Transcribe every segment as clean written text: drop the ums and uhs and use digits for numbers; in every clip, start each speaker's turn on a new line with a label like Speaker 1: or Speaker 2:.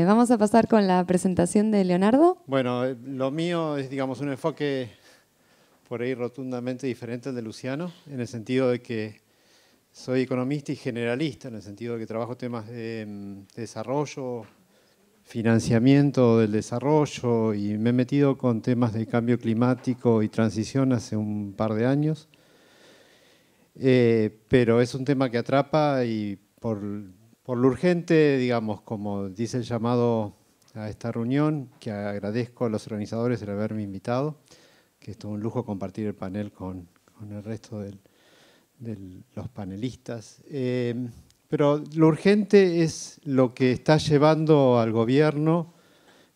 Speaker 1: Vamos a pasar con la presentación de Leonardo.
Speaker 2: Bueno, lo mío es, digamos, un enfoque por ahí rotundamente diferente al de Luciano, en el sentido de que soy economista y generalista, en el sentido de que trabajo temas de desarrollo, financiamiento del desarrollo, y me he metido con temas de cambio climático y transición hace un par de años. Pero es un tema que atrapa y por lo urgente, digamos, como dice el llamado a esta reunión, que agradezco a los organizadores el haberme invitado, que es todo un lujo compartir el panel con el resto de los panelistas. Pero lo urgente es lo que está llevando al gobierno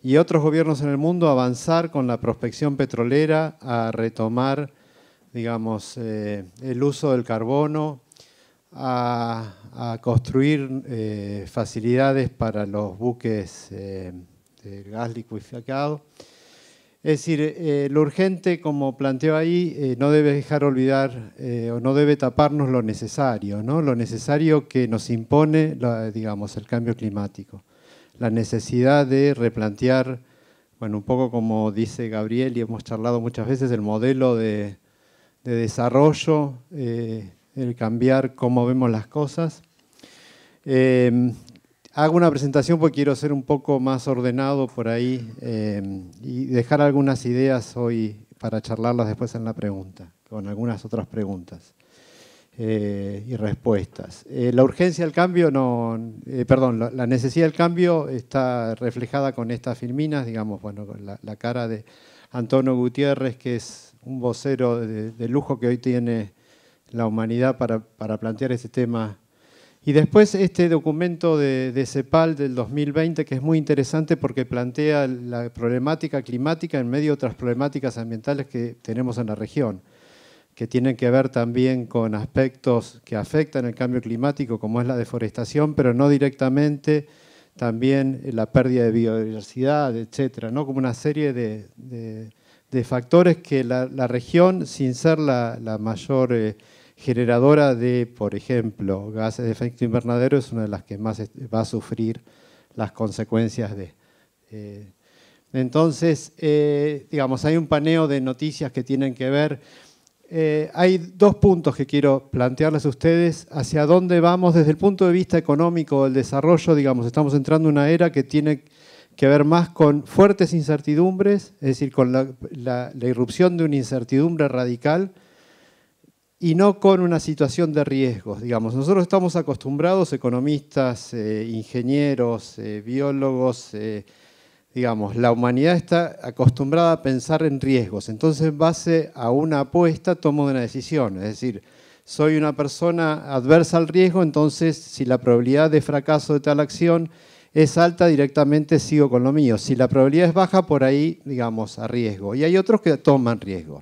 Speaker 2: y otros gobiernos en el mundo a avanzar con la prospección petrolera, a retomar, digamos, el uso del carbono, a construir facilidades para los buques de gas licueficado. Es decir, lo urgente, como planteo ahí, no debe dejar olvidar o no debe taparnos lo necesario, ¿no? Lo necesario que nos impone, digamos, el cambio climático. La necesidad de replantear, bueno, un poco como dice Gabriel y hemos charlado muchas veces, el modelo de desarrollo, el cambiar cómo vemos las cosas. Hago una presentación porque quiero ser un poco más ordenado por ahí y dejar algunas ideas hoy para charlarlas después en la pregunta, con algunas otras preguntas y respuestas. La urgencia del cambio, la necesidad del cambio está reflejada con estas filminas, digamos, bueno, con la cara de Antonio Gutiérrez, que es un vocero de lujo que hoy tiene la humanidad para plantear ese tema. Y después este documento de CEPAL del 2020, que es muy interesante porque plantea la problemática climática en medio de otras problemáticas ambientales que tenemos en la región, que tienen que ver también con aspectos que afectan el cambio climático, como es la deforestación, pero no directamente, también la pérdida de biodiversidad, etcétera, ¿no? Como una serie de factores que la región, sin ser la mayor generadora de, por ejemplo, gases de efecto invernadero, es una de las que más va a sufrir las consecuencias de. Entonces, digamos, hay un paneo de noticias que tienen que ver. Hay dos puntos que quiero plantearles a ustedes. Hacia dónde vamos desde el punto de vista económico del desarrollo, digamos, estamos entrando en una era que tiene que ver más con fuertes incertidumbres, es decir, con la irrupción de una incertidumbre radical, y no con una situación de riesgos, digamos. Nosotros estamos acostumbrados, economistas, ingenieros, biólogos, digamos, la humanidad está acostumbrada a pensar en riesgos. Entonces, en base a una apuesta, tomo una decisión. Es decir, soy una persona adversa al riesgo, entonces, si la probabilidad de fracaso de tal acción es alta, directamente sigo con lo mío. Si la probabilidad es baja, por ahí, digamos, arriesgo. Y hay otros que toman riesgo.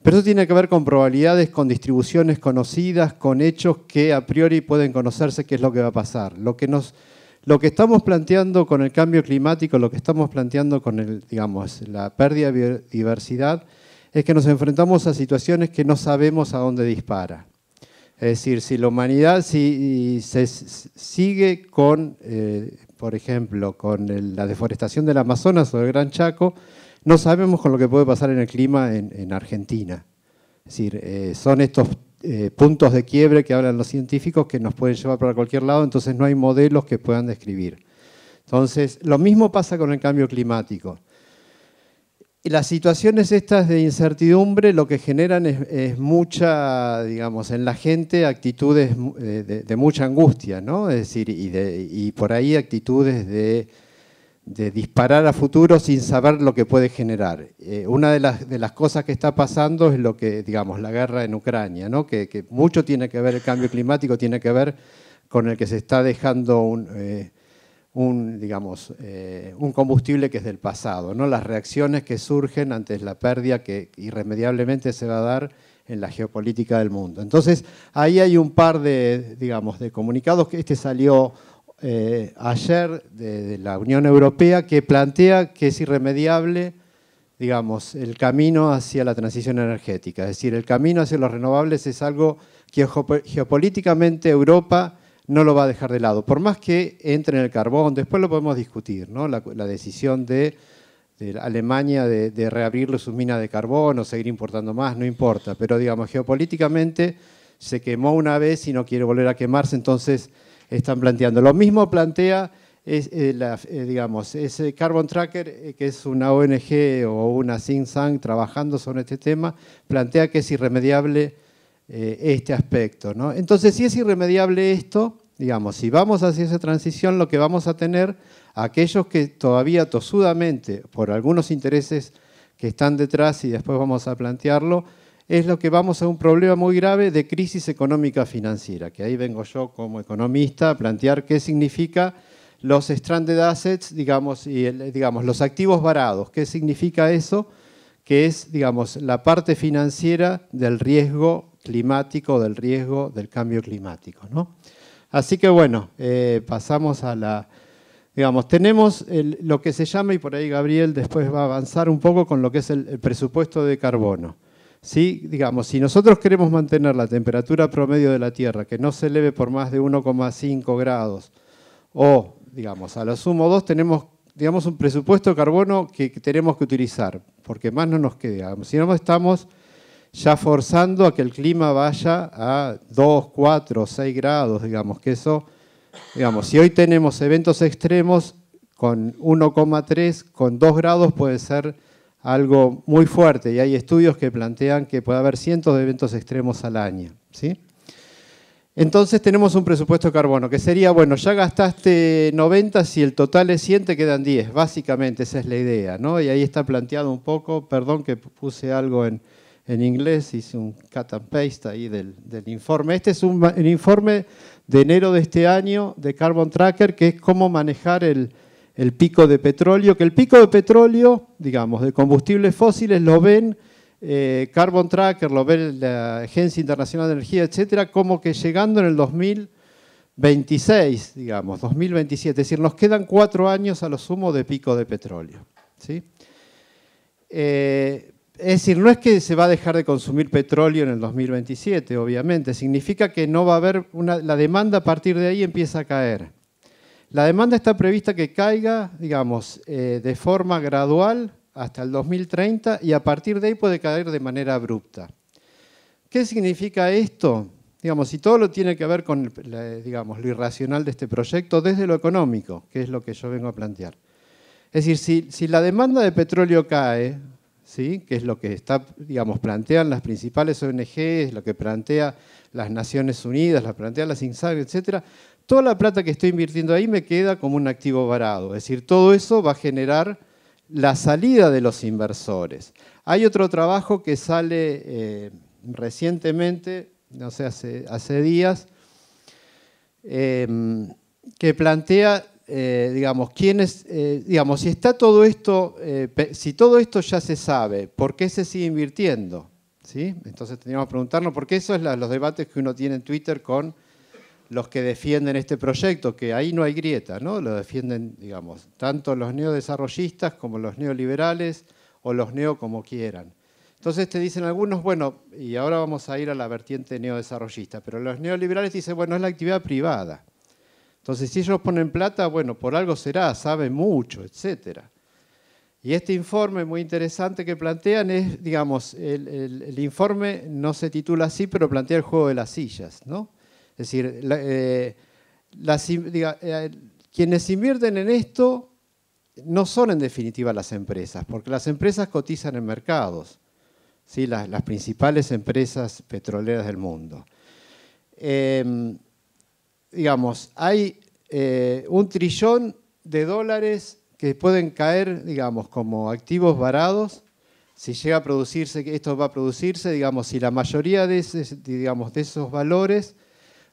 Speaker 2: Pero eso tiene que ver con probabilidades, con distribuciones conocidas, con hechos que a priori pueden conocerse qué es lo que va a pasar. Lo que estamos planteando con el cambio climático, lo que estamos planteando con la pérdida de biodiversidad, es que nos enfrentamos a situaciones que no sabemos a dónde dispara. Es decir, si la humanidad se sigue con, por ejemplo, con la deforestación del Amazonas o del Gran Chaco, no sabemos con lo que puede pasar en el clima en Argentina. Es decir, son estos puntos de quiebre que hablan los científicos que nos pueden llevar para cualquier lado, entonces no hay modelos que puedan describir. Entonces, lo mismo pasa con el cambio climático. Y las situaciones estas de incertidumbre lo que generan es mucha, digamos, en la gente actitudes de mucha angustia, ¿no? Es decir, y por ahí actitudes de disparar a futuro sin saber lo que puede generar. Una de las cosas que está pasando es lo que, digamos, la guerra en Ucrania, ¿no? Que mucho tiene que ver el cambio climático, tiene que ver con el que se está dejando un combustible que es del pasado, ¿no? Las reacciones que surgen ante la pérdida que irremediablemente se va a dar en la geopolítica del mundo. Entonces, ahí hay un par de comunicados, que este salió ayer de la Unión Europea, que plantea que es irremediable, digamos, el camino hacia la transición energética. Es decir, el camino hacia los renovables es algo que geopolíticamente Europa no lo va a dejar de lado. Por más que entre en el carbón, después lo podemos discutir, ¿no? La decisión de Alemania de reabrir sus minas de carbón o seguir importando más, no importa. Pero, digamos, geopolíticamente se quemó una vez y no quiere volver a quemarse, entonces están planteando. Lo mismo plantea, digamos, ese Carbon Tracker, que es una ONG o una think tank trabajando sobre este tema, plantea que es irremediable este aspecto, ¿no? Entonces, si es irremediable esto, digamos, si vamos hacia esa transición, lo que vamos a tener, aquellos que todavía tosudamente, por algunos intereses que están detrás, y después vamos a plantearlo, es lo que vamos a un problema muy grave de crisis económica financiera, que ahí vengo yo como economista a plantear qué significa los stranded assets, digamos, y digamos, los activos varados, qué significa eso, que es, digamos, la parte financiera del riesgo climático, del riesgo del cambio climático, ¿no? Así que bueno, pasamos a la, digamos, tenemos lo que se llama, y por ahí Gabriel después va a avanzar un poco con lo que es el presupuesto de carbono. ¿Sí? Digamos, si nosotros queremos mantener la temperatura promedio de la Tierra, que no se eleve por más de 1,5 grados, o, digamos, a lo sumo 2, tenemos, digamos, un presupuesto de carbono que tenemos que utilizar, porque más no nos queda. Digamos, si no estamos ya forzando a que el clima vaya a 2, 4, 6 grados, digamos, que eso, digamos, si hoy tenemos eventos extremos con 1,3, con 2 grados puede ser algo muy fuerte, y hay estudios que plantean que puede haber cientos de eventos extremos al año, ¿sí? Entonces tenemos un presupuesto de carbono, que sería, bueno, ya gastaste 90, si el total es 100 te quedan 10, básicamente esa es la idea, ¿no? Y ahí está planteado un poco, perdón que puse algo en inglés, hice un cut and paste ahí del informe. Este es un informe de enero de este año de Carbon Tracker, que es cómo manejar el pico de petróleo, que el pico de petróleo, digamos, de combustibles fósiles lo ven Carbon Tracker, lo ve la Agencia Internacional de Energía, etcétera, como que llegando en el 2026, digamos, 2027, es decir, nos quedan 4 años a lo sumo de pico de petróleo, ¿sí? Es decir, no es que se va a dejar de consumir petróleo en el 2027, obviamente, significa que no va a haber la demanda a partir de ahí empieza a caer. La demanda está prevista que caiga, digamos, de forma gradual hasta el 2030 y a partir de ahí puede caer de manera abrupta. ¿Qué significa esto? Digamos, si todo lo tiene que ver con, digamos, lo irracional de este proyecto desde lo económico, que es lo que yo vengo a plantear. Es decir, si la demanda de petróleo cae, ¿sí? Que es lo que digamos, plantean las principales ONGs, lo que plantea las Naciones Unidas, lo plantean las INSAG, etcétera, toda la plata que estoy invirtiendo ahí me queda como un activo varado. Es decir, todo eso va a generar la salida de los inversores. Hay otro trabajo que sale recientemente, no sé, hace días, que plantea, digamos, digamos, si está todo esto, si todo esto ya se sabe, ¿por qué se sigue invirtiendo? ¿Sí? Entonces tendríamos que preguntarnos, porque eso es los debates que uno tiene en Twitter con los que defienden este proyecto, que ahí no hay grieta, ¿no? Lo defienden, digamos, tanto los neodesarrollistas como los neoliberales o los neo como quieran. Entonces te dicen algunos, bueno, y ahora vamos a ir a la vertiente neodesarrollista, pero los neoliberales dicen, bueno, es la actividad privada. Entonces, si ellos ponen plata, bueno, por algo será, saben mucho, etcétera. Y este informe muy interesante que plantean es, digamos, el informe no se titula así, pero plantea el juego de las sillas, ¿no? Es decir, quienes invierten en esto no son en definitiva las empresas, porque las empresas cotizan en mercados, ¿sí? Las principales empresas petroleras del mundo. Digamos, hay $1 trillón que pueden caer, digamos, como activos varados, si llega a producirse, que esto va a producirse, digamos, si la mayoría de esos valores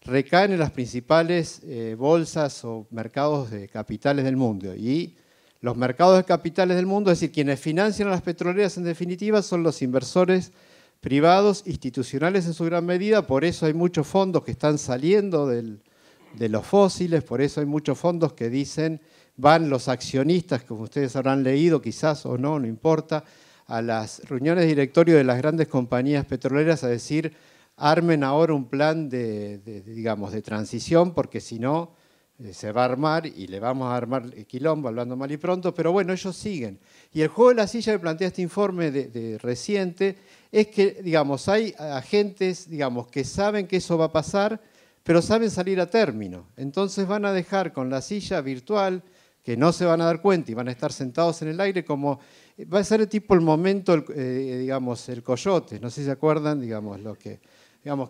Speaker 2: recaen en las principales bolsas o mercados de capitales del mundo. Y los mercados de capitales del mundo, es decir, quienes financian a las petroleras en definitiva son los inversores privados, institucionales en su gran medida, por eso hay muchos fondos que están saliendo de los fósiles, por eso hay muchos fondos que dicen, van los accionistas, como ustedes habrán leído, quizás o no, no importa, a las reuniones de directorio de las grandes compañías petroleras a decir, armen ahora un plan digamos, de transición, porque si no se va a armar y le vamos a armar el quilombo, hablando mal y pronto, pero bueno, ellos siguen. Y el juego de la silla que plantea este informe de reciente es que, digamos, hay agentes, digamos, que saben que eso va a pasar, pero saben salir a término. Entonces van a dejar con la silla virtual, que no se van a dar cuenta y van a estar sentados en el aire, como va a ser tipo el momento, digamos, el coyote. No sé si se acuerdan, digamos,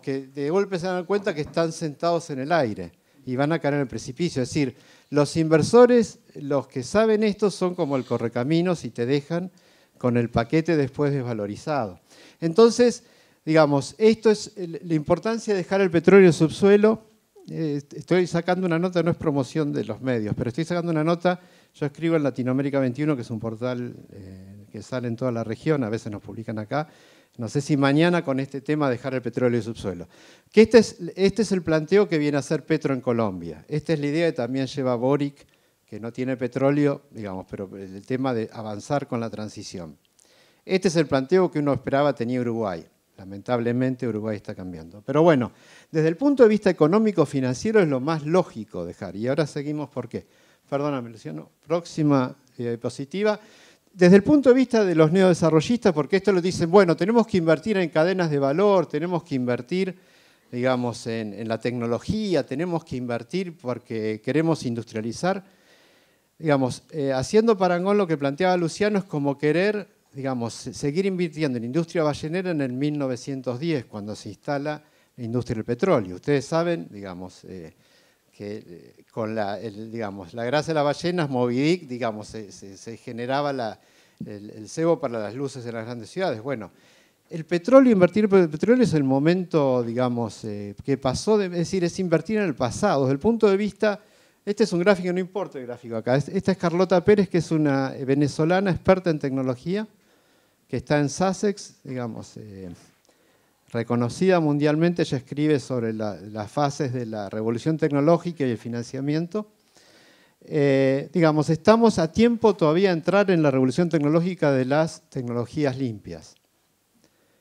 Speaker 2: que de golpe se dan cuenta que están sentados en el aire y van a caer en el precipicio. Es decir, los inversores, los que saben esto, son como el correcaminos y te dejan con el paquete después desvalorizado. Entonces, digamos, esto es la importancia de dejar el petróleo en subsuelo. Estoy sacando una nota, no es promoción de los medios, pero estoy sacando una nota. Yo escribo en Latinoamérica 21, que es un portal que sale en toda la región, a veces nos publican acá. No sé si mañana con este tema dejar el petróleo en subsuelo. Que este es el planteo que viene a hacer Petro en Colombia. Esta es la idea que también lleva Boric, que no tiene petróleo, digamos, pero el tema de avanzar con la transición. Este es el planteo que uno esperaba tenía Uruguay. Lamentablemente Uruguay está cambiando. Pero bueno, desde el punto de vista económico-financiero es lo más lógico dejar. Y ahora seguimos por qué. Perdóname, Luciano. Próxima diapositiva. Desde el punto de vista de los neodesarrollistas, porque esto lo dicen, bueno, tenemos que invertir en cadenas de valor, tenemos que invertir, digamos, en la tecnología, tenemos que invertir porque queremos industrializar. Digamos, haciendo parangón lo que planteaba Luciano es como querer, digamos, seguir invirtiendo en industria ballenera en el 1910, cuando se instala la industria del petróleo. Ustedes saben, digamos, que con la grasa de las ballenas, Moby Dick, digamos, se generaba el cebo para las luces en las grandes ciudades. Bueno, el petróleo, invertir en el petróleo es el momento, digamos, que pasó, es decir, es invertir en el pasado. Desde el punto de vista, este es un gráfico, no importa el gráfico acá, esta es Carlota Pérez, que es una venezolana experta en tecnología, que está en Sussex, digamos, reconocida mundialmente. Ella escribe sobre las fases de la revolución tecnológica y el financiamiento. Digamos, estamos a tiempo todavía de entrar en la revolución tecnológica de las tecnologías limpias.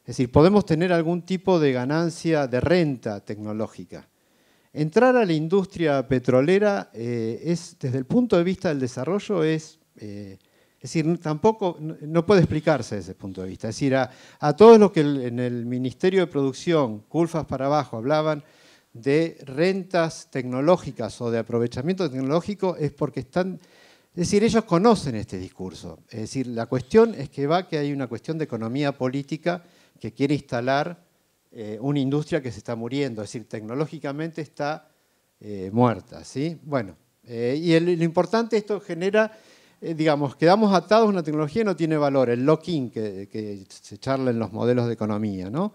Speaker 2: Es decir, podemos tener algún tipo de ganancia, de renta tecnológica. Entrar a la industria petrolera desde el punto de vista del desarrollo es decir, tampoco, no puede explicarse desde ese punto de vista. Es decir, a todos los que en el Ministerio de Producción, CULFAS para abajo, hablaban de rentas tecnológicas o de aprovechamiento tecnológico, es porque están, es decir, ellos conocen este discurso. Es decir, la cuestión es que hay una cuestión de economía política que quiere instalar una industria que se está muriendo, es decir, tecnológicamente está muerta, ¿sí? Bueno, y lo importante, esto genera, digamos, quedamos atados a una tecnología que no tiene valor, el lock-in que se charla en los modelos de economía, ¿no?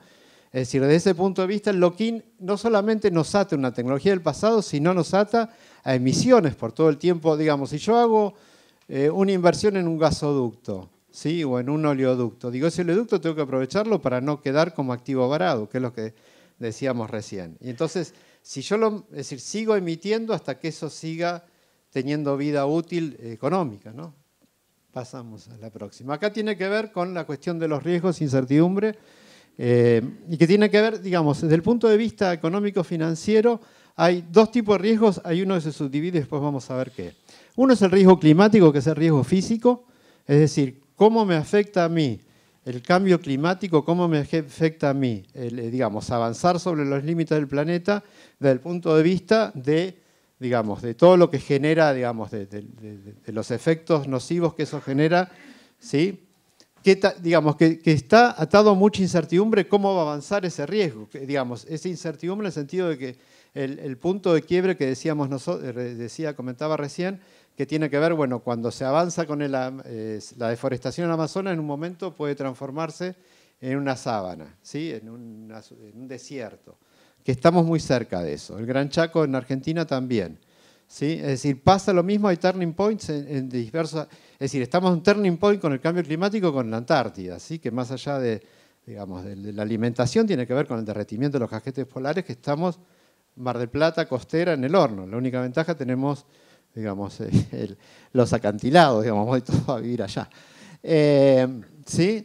Speaker 2: Es decir, desde ese punto de vista, el lock-in no solamente nos ata a una tecnología del pasado, sino nos ata a emisiones por todo el tiempo. Digamos, si yo hago una inversión en un gasoducto, ¿sí? O en un oleoducto, digo, ese oleoducto tengo que aprovecharlo para no quedar como activo varado, que es lo que decíamos recién. Y entonces, si yo es decir, sigo emitiendo hasta que eso siga teniendo vida útil económica, ¿no? Pasamos a la próxima. Acá tiene que ver con la cuestión de los riesgos, incertidumbre, y que tiene que ver, digamos, desde el punto de vista económico-financiero, hay dos tipos de riesgos, hay uno que se subdivide y después vamos a ver qué. Uno es el riesgo climático, que es el riesgo físico, es decir, cómo me afecta a mí el cambio climático, cómo me afecta a mí, digamos, avanzar sobre los límites del planeta desde el punto de vista de, digamos, de todo lo que genera, digamos, de los efectos nocivos que eso genera, ¿sí? Digamos, que está atado a mucha incertidumbre cómo va a avanzar ese riesgo. Digamos, esa incertidumbre en el sentido de que el punto de quiebre que decíamos nosotros, comentaba recién, que tiene que ver, bueno, cuando se avanza con la deforestación en el Amazonas, en un momento puede transformarse en una sábana, ¿sí? En un desierto, que estamos muy cerca de eso. El Gran Chaco en Argentina también, ¿sí? Es decir, pasa lo mismo, hay turning points en diversos. Es decir, estamos en un turning point con el cambio climático con la Antártida, ¿sí? Que más allá digamos, de la alimentación tiene que ver con el derretimiento de los casquetes polares, que estamos, Mar del Plata, costera, en el horno. La única ventaja tenemos, digamos, los acantilados, digamos, vamos todos a vivir allá. ¿Sí?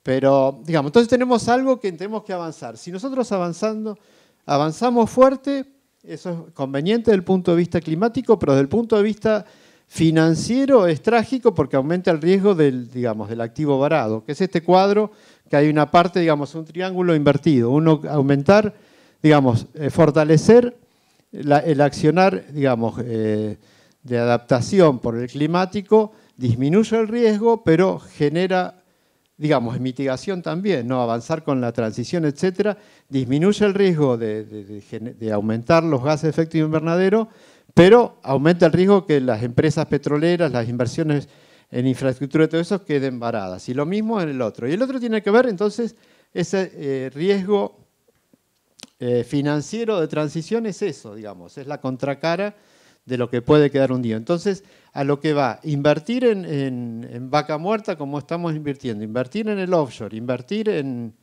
Speaker 2: Pero, digamos, entonces tenemos algo que tenemos que avanzar. Si nosotros avanzamos fuerte, eso es conveniente desde el punto de vista climático, pero desde el punto de vista financiero es trágico porque aumenta el riesgo del activo varado, que es este cuadro que hay una parte, digamos, un triángulo invertido. Uno, aumentar, digamos, fortalecer el accionar, digamos, de adaptación por el climático, disminuye el riesgo, pero genera, digamos, mitigación también, ¿no? Avanzar con la transición, etcétera, disminuye el riesgo de aumentar los gases de efecto invernadero, pero aumenta el riesgo que las empresas petroleras, las inversiones en infraestructura y todo eso queden varadas. Y lo mismo en el otro. Y el otro tiene que ver, entonces, ese riesgo financiero de transición es eso, digamos, es la contracara de lo que puede quedar hundido. Entonces, a lo que va, invertir en vaca muerta como estamos invirtiendo, invertir en el offshore, invertir en,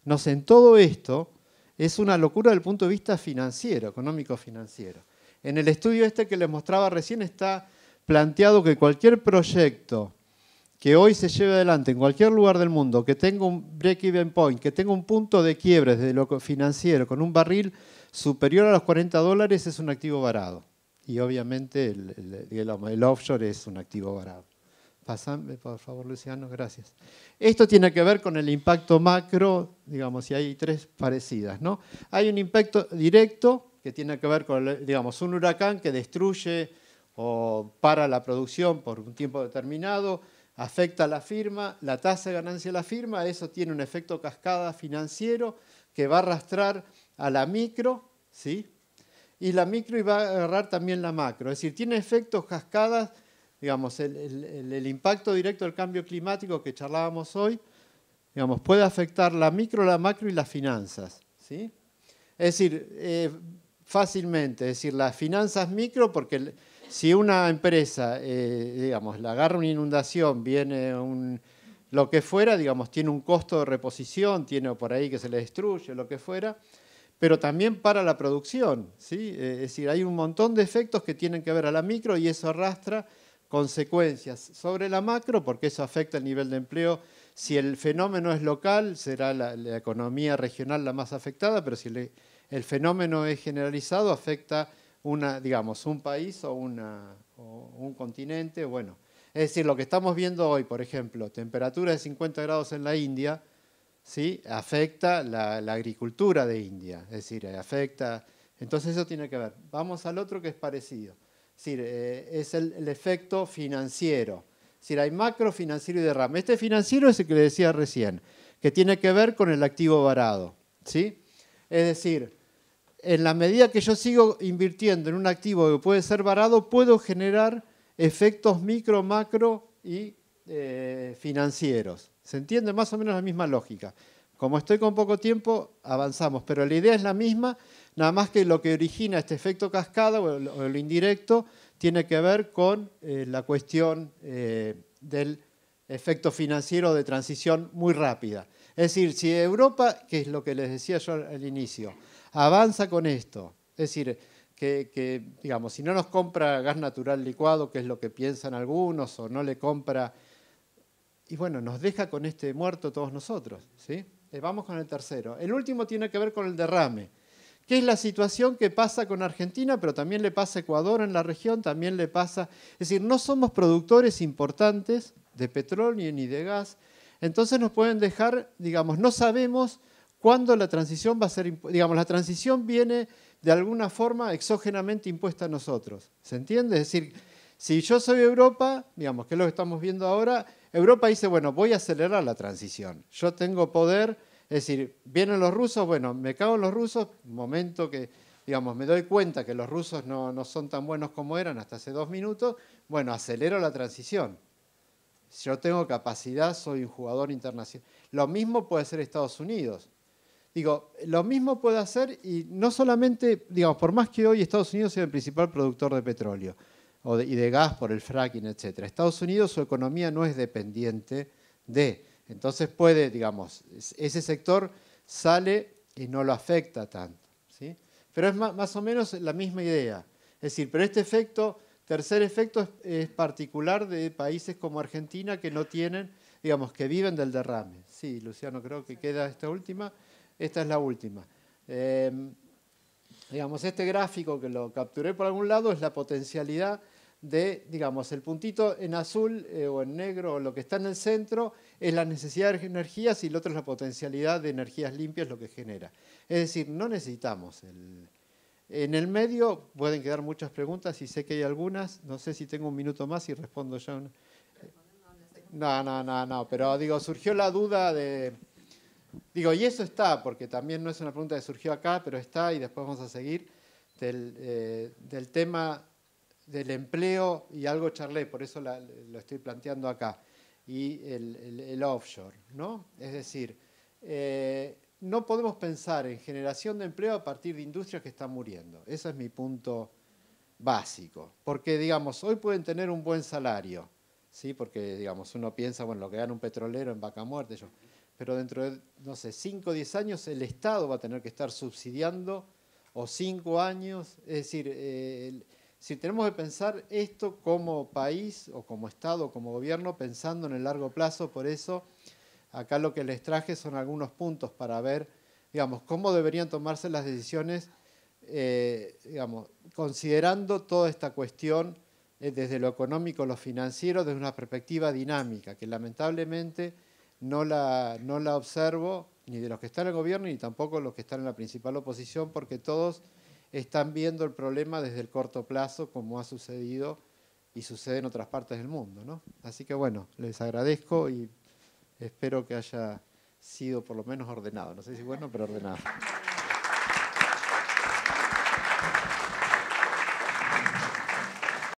Speaker 2: no sé, en todo esto, es una locura desde el punto de vista financiero, económico-financiero. En el estudio este que les mostraba recién está planteado que cualquier proyecto que hoy se lleve adelante en cualquier lugar del mundo, que tenga un break-even point, que tenga un punto de quiebre desde lo financiero, con un barril superior a los $40, es un activo varado. Y obviamente el offshore es un activo varado. Pasame, por favor, Luciano, gracias. Esto tiene que ver con el impacto macro, digamos, y hay tres parecidas, ¿no? Hay un impacto directo que tiene que ver con, digamos, un huracán que destruye o para la producción por un tiempo determinado, afecta a la firma, la tasa de ganancia de la firma, eso tiene un efecto cascada financiero que va a arrastrar a la micro, ¿sí? Y la micro va a agarrar también la macro. Es decir, tiene efectos cascadas, digamos, el impacto directo del cambio climático que charlábamos hoy, digamos, puede afectar la micro, la macro y las finanzas, ¿sí? Es decir, fácilmente, es decir, las finanzas micro, porque si una empresa, digamos, le agarra una inundación, viene lo que fuera, digamos, tiene un costo de reposición, tiene por ahí que se le destruye, lo que fuera, pero también para la producción, ¿sí? Es decir, hay un montón de efectos que tienen que ver a la micro y eso arrastra consecuencias sobre la macro porque eso afecta el nivel de empleo. Si el fenómeno es local, será la economía regional la más afectada, pero si el fenómeno es generalizado, afecta un país o un continente. Bueno, es decir, lo que estamos viendo hoy, por ejemplo, temperatura de 50 grados en la India, ¿sí? Afecta la agricultura de India, es decir, afecta. Entonces eso tiene que ver. Vamos al otro que es parecido. Es decir, es el efecto financiero. Es decir, hay macro, financiero y derrame. Este financiero es el que le decía recién, que tiene que ver con el activo varado, ¿sí? Es decir, en la medida que yo sigo invirtiendo en un activo que puede ser varado, puedo generar efectos micro, macro y financieros. ¿Se entiende? Más o menos la misma lógica. Como estoy con poco tiempo, avanzamos, pero la idea es la misma, nada más que lo que origina este efecto cascada o lo indirecto tiene que ver con la cuestión del efecto financiero de transición muy rápida. Es decir, si Europa, que es lo que les decía yo al inicio, avanza con esto, es decir, que digamos, si no nos compra gas natural licuado, que es lo que piensan algunos, o no le compra, y bueno, nos deja con este muerto todos nosotros, ¿sí? Vamos con el tercero. El último tiene que ver con el derrame, que es la situación que pasa con Argentina, pero también le pasa a Ecuador en la región, también le pasa. Es decir, no somos productores importantes de petróleo ni de gas, entonces nos pueden dejar, digamos, no sabemos cuándo la transición va a ser, digamos, la transición viene de alguna forma exógenamente impuesta a nosotros, ¿se entiende? Es decir, si yo soy Europa, digamos, que es lo que estamos viendo ahora, Europa dice, bueno, voy a acelerar la transición, yo tengo poder, es decir, vienen los rusos, bueno, me cago en los rusos, un momento que, digamos, me doy cuenta que los rusos no son tan buenos como eran hasta hace 2 minutos, bueno, acelero la transición. Yo tengo capacidad, soy un jugador internacional. Lo mismo puede hacer Estados Unidos. Digo, lo mismo puede hacer y no solamente, digamos, por más que hoy Estados Unidos sea el principal productor de petróleo y de gas por el fracking, etc. Estados Unidos, su economía no es dependiente de. Entonces puede, digamos, ese sector sale y no lo afecta tanto, ¿sí? Pero es más o menos la misma idea. Es decir, pero este efecto, tercer efecto, es particular de países como Argentina que no tienen, digamos, que viven del derrame. Sí, Luciano, creo que queda esta es la última. Digamos, este gráfico que lo capturé por algún lado es la potencialidad de, digamos, el puntito en azul o en negro o lo que está en el centro es la necesidad de energías y el otro es la potencialidad de energías limpias, lo que genera. Es decir, no necesitamos En el medio pueden quedar muchas preguntas y sé que hay algunas. No sé si tengo un minuto más y respondo yo. No, pero digo, surgió la duda de... Digo, y eso está, porque también no es una pregunta que surgió acá, pero está, y después vamos a seguir, del tema del empleo, y algo charlé, por eso lo estoy planteando acá, y el offshore, ¿no? Es decir, no podemos pensar en generación de empleo a partir de industrias que están muriendo. Ese es mi punto básico, porque, digamos, hoy pueden tener un buen salario, ¿sí? Porque, digamos, uno piensa, bueno, lo que gana un petrolero en vaca muerta, pero dentro de, no sé, 5 o 10 años el Estado va a tener que estar subsidiando, o 5 años, es decir, si tenemos que pensar esto como país, o como Estado, o como gobierno, pensando en el largo plazo, por eso acá lo que les traje son algunos puntos para ver, digamos, cómo deberían tomarse las decisiones, digamos, considerando toda esta cuestión desde lo económico, lo financiero, desde una perspectiva dinámica, que lamentablemente no la observo ni de los que están en el gobierno ni tampoco los que están en la principal oposición, porque todos están viendo el problema desde el corto plazo, como ha sucedido y sucede en otras partes del mundo, ¿no? Así que bueno, les agradezco y espero que haya sido por lo menos ordenado. No sé si bueno, pero ordenado.